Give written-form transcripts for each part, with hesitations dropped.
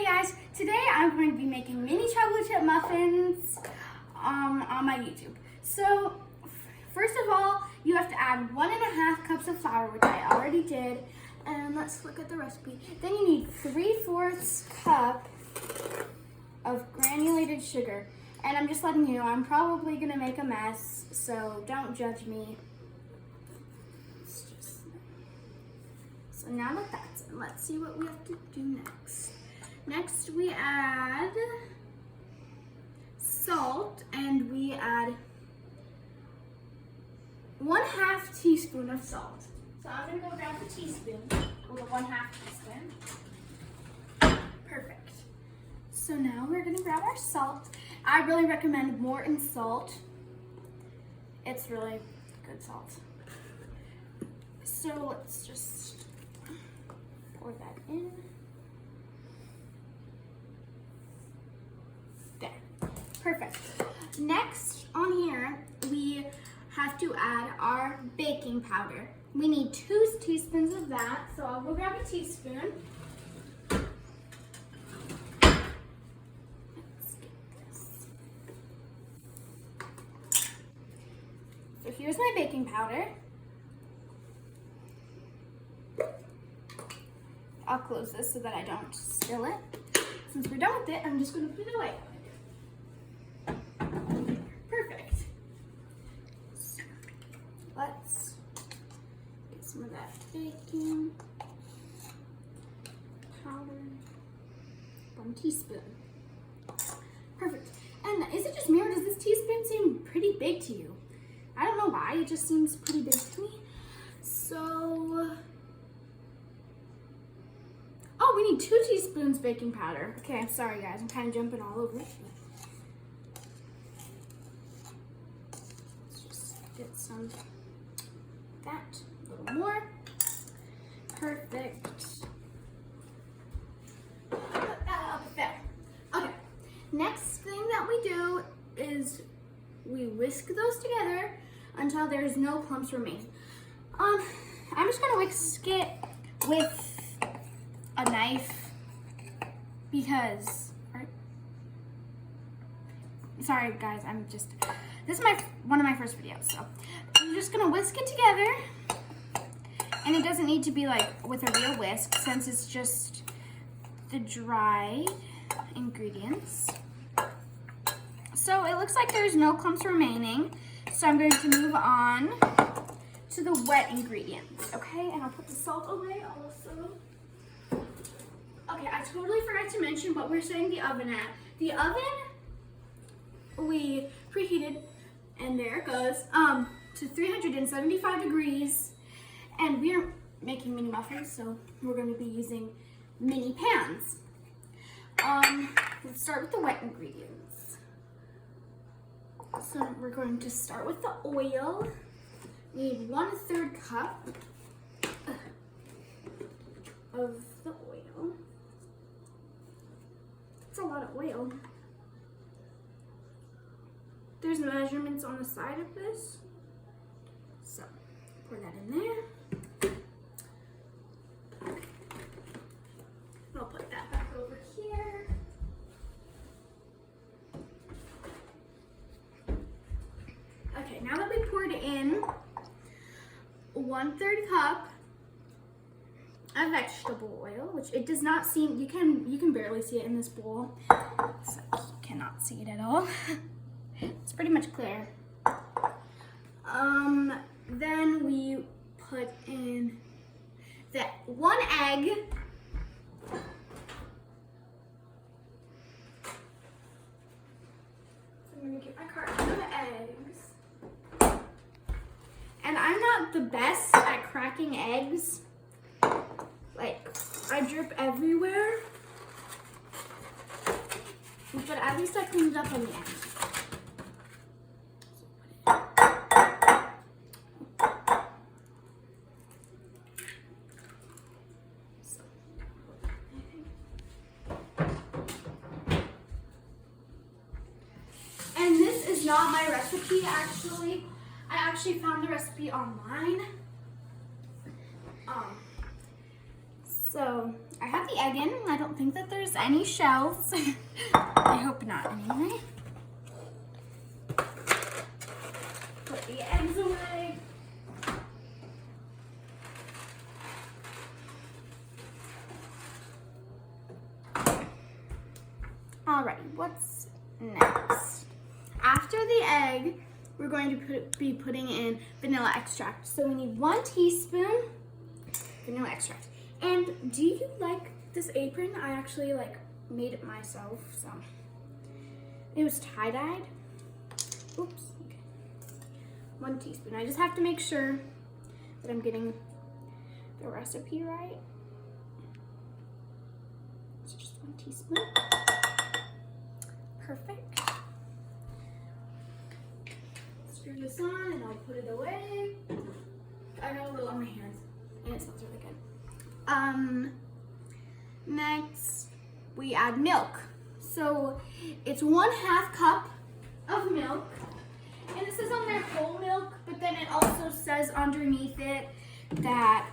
guys, today I'm going to be making mini chocolate chip muffins on my YouTube. So first of all, you have to add 1.5 cups of flour, which I already did. And let's look at the recipe. Then you need 3/4 cup of granulated sugar. And I'm just letting you know, I'm probably gonna make a mess, so don't judge me. So now that that's in, let's see what we have to do next. Next we add salt, and we add 1/2 teaspoon of salt. So I'm gonna go grab the teaspoon, with a 1/2 teaspoon. Perfect. So now we're gonna grab our salt. I really recommend Morton salt. It's really good salt. So let's just pour that in. There, perfect. Next on here, we have to add our baking powder. We need 2 teaspoons of that, so I'll go grab a teaspoon. Let's get this. So here's my baking powder. I'll close this so that I don't spill it. Since we're done with it, I'm just going to put it away. Perfect. So let's get some of that baking powder. 1 teaspoon. Perfect. And is it just me, or does this teaspoon seem pretty big to you? I don't know why, it just seems pretty big to me. So, oh, we need 2 teaspoons baking powder. Okay, I'm sorry guys, I'm kind of jumping all over it. Let's just get some of that, a little more. Perfect. Put that up there. Okay, next thing that we do is we whisk those together until there's no clumps remaining. I'm just gonna whisk it with a knife because, right? Sorry guys, this is one of my first videos, so I'm just gonna whisk it together, and it doesn't need to be like with a real whisk since it's just the dried ingredients. So it looks like there's no clumps remaining, so I'm going to move on to the wet ingredients, okay? And I'll put the salt away also. Okay, I totally forgot to mention what we're setting the oven at. The oven, we preheated, and there it goes, to 375 degrees. And we're making mini muffins, so we're going to be using mini pans. Let's start with the wet ingredients. So we're going to start with the oil. We need 1/3 cup of the oil. It's a lot of oil. There's measurements on the side of this. So pour that in there. I'll put that back over here. Okay, now that we poured in 1/3 cup of vegetable oil, which it does not seem, you can barely see it in this bowl. It's like you cannot see it at all. It's pretty much clear. Then we put in that 1 egg. I'm gonna get my carton of eggs. And I'm not the best at cracking eggs. Like, I drip everywhere. But at least I cleaned it up in the end. And this is not my recipe, actually. I actually found the recipe online. So I have the egg in. I don't think that there's any shells. I hope not anyway. Put the eggs away. Alrighty, what's next? After the egg, we're going to be putting in vanilla extract. So we need 1 teaspoon vanilla extract. And do you like this apron? I actually made it myself, so it was tie-dyed. Oops. Okay. 1 teaspoon. I just have to make sure that I'm getting the recipe right. It's just 1 teaspoon. Perfect. Screw this on and I'll put it away. I got a little on my hands and it smells really good. Next we add milk. So it's 1/2 cup of milk. And it says on there whole milk, but then it also says underneath it that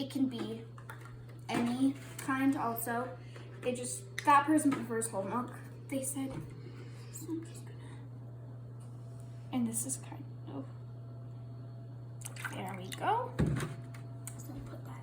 it can be any kind also. That person prefers whole milk, they said. So I'm just gonna, and this is kind of, there we go. So I'll put that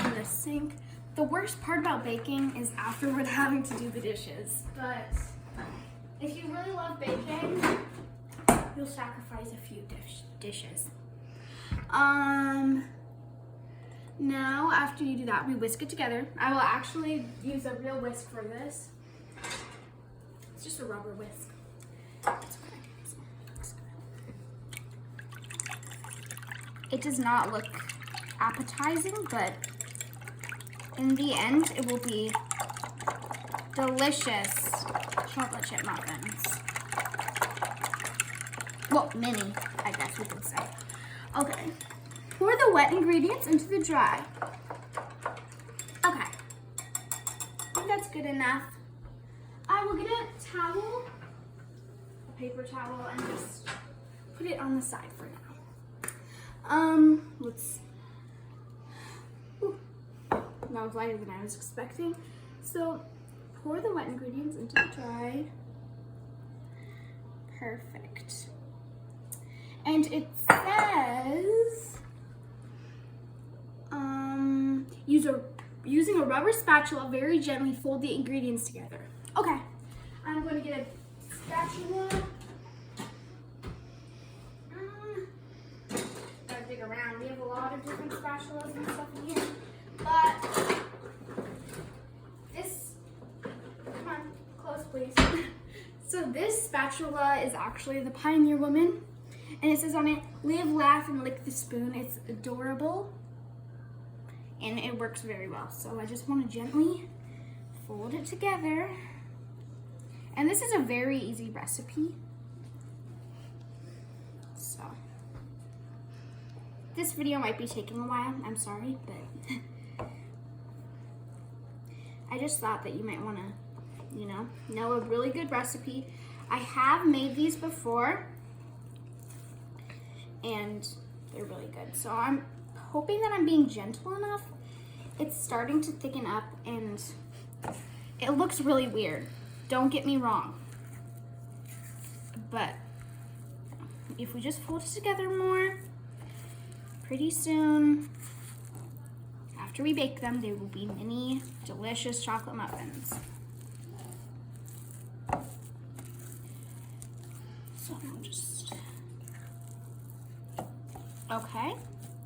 in the sink. The worst part about baking is afterward having to do the dishes. But if you really love baking, you'll sacrifice a few dishes. Now, after you do that, we whisk it together. I will actually use a real whisk for this. It's just a rubber whisk. It's okay. It does not look appetizing, but in the end, it will be delicious chocolate chip muffins. Well, mini, I guess we could say. Okay. Pour the wet ingredients into the dry. Okay. I think that's good enough. I will get a towel, a paper towel, and just put it on the side for now. That was lighter than I was expecting. So pour the wet ingredients into the dry. Perfect. And it says, using a rubber spatula, very gently fold the ingredients together. Okay, I'm going to get a spatula. Gotta dig around. We have a lot of different spatulas and stuff in here. But this, come on, close please. So this spatula is actually the Pioneer Woman. And it says on it, live, laugh, and lick the spoon. It's adorable. And it works very well. So I just want to gently fold it together. And this is a very easy recipe. So this video might be taking a while. I'm sorry, but I just thought that you might want to, know a really good recipe. I have made these before. And they're really good. So I'm hoping that I'm being gentle enough. It's starting to thicken up and it looks really weird. Don't get me wrong. But if we just fold it together more, pretty soon, after we bake them, they will be mini, delicious chocolate muffins. So I'm just... Okay,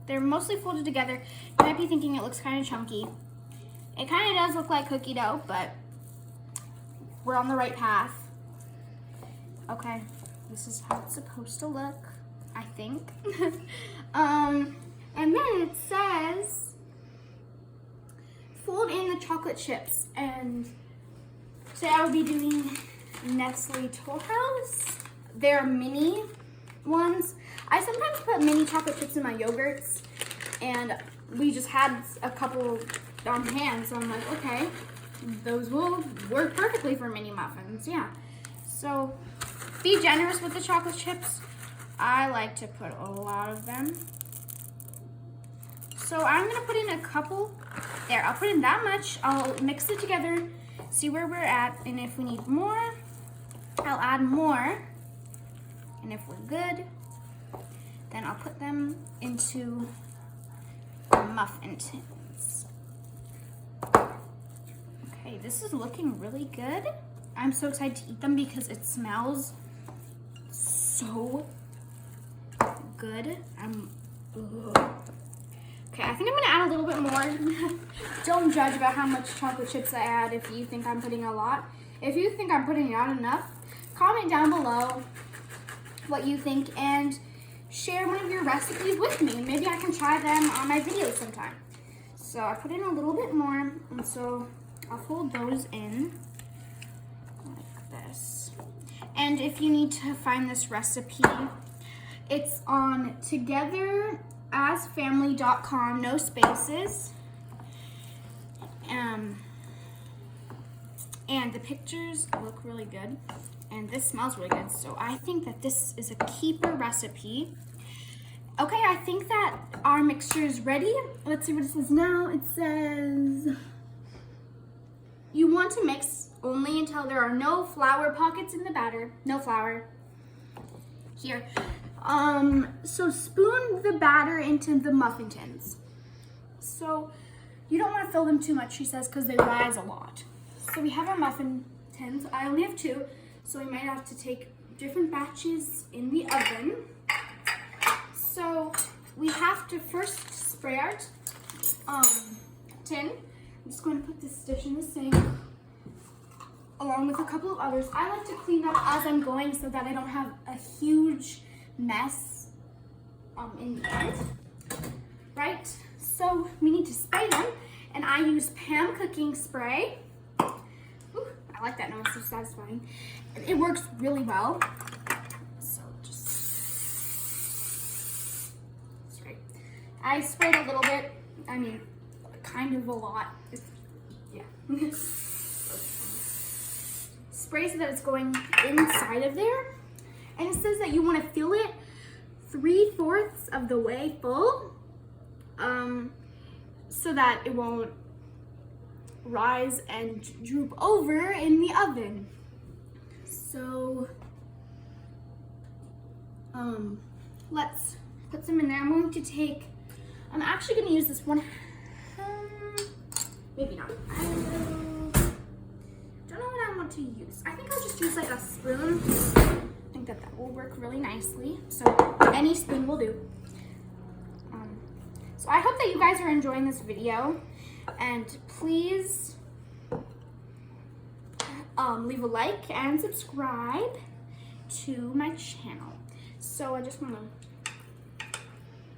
they're mostly folded together. You might be thinking it looks kind of chunky. It kind of does look like cookie dough, but we're on the right path. Okay, this is how it's supposed to look, I think. And then it says, fold in the chocolate chips. And today I will be doing Nestle Toll House. They're mini ones. I sometimes put mini chocolate chips in my yogurts, and we just had a couple on hand, so I'm like, okay, those will work perfectly for mini muffins, yeah. So be generous with the chocolate chips. I like to put a lot of them. So I'm gonna put in a couple There, I'll put in that much. I'll mix it together, see where we're at, and if we need more, I'll add more. And if we're good, then I'll put them into muffin tins. Okay, this is looking really good. I'm so excited to eat them because it smells so good. Okay, I think I'm gonna add a little bit more. Don't judge about how much chocolate chips I add if you think I'm putting a lot. If you think I'm putting out enough, comment down below what you think and share one of your recipes with me. Maybe I can try them on my videos sometime. So I put in a little bit more, and so I'll fold those in like this. And if you need to find this recipe, it's on togetherasfamily.com, no spaces. And the pictures look really good, and this smells really good. So I think that this is a keeper recipe. Okay, I think that our mixture is ready. Let's see what it says now. It says, you want to mix only until there are no flour pockets in the batter. No flour. Here. So spoon the batter into the muffin tins. So you don't want to fill them too much, she says, because they rise a lot. So we have our muffin tins. I only have 2, so we might have to take different batches in the oven. So we have to first spray our tin. I'm just going to put this dish in the sink along with a couple of others. I like to clean up as I'm going so that I don't have a huge mess in the end, right? So we need to spray them, and I use Pam cooking spray. Ooh, I like that noise, so satisfying. It works really well. So just spray. I sprayed a little bit. I mean, kind of a lot. Yeah. Spray so that it's going inside of there. And it says that you want to fill it 3/4 of the way full, so that it won't rise and droop over in the oven. So let's put some in there. I'm actually going to use this one. Maybe not. I don't know what I want to use. I think I'll just use like a spoon. I think that will work really nicely. So any spoon will do. So I hope that you guys are enjoying this video, and please leave a like and subscribe to my channel. So I just want to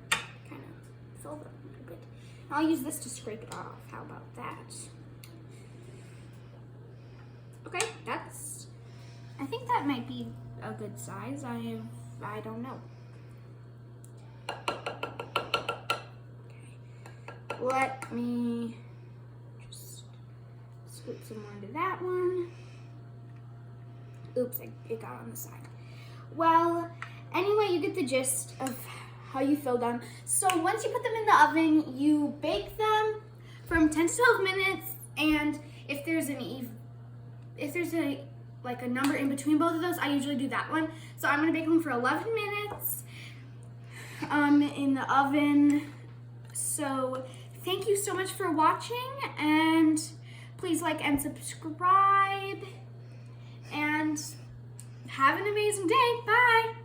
kind of fill it a little bit. I'll use this to scrape it off. How about that? Okay, I think that might be a good size. I don't know. Okay, let me just scoop some more into that one. Oops, it got on the side. Well, anyway, you get the gist of how you fill them. So once you put them in the oven, you bake them from 10 to 12 minutes, and if there's like a number in between both of those, I usually do that one. So I'm gonna bake them for 11 minutes in the oven. So thank you so much for watching, and please like and subscribe, and have an amazing day. Bye.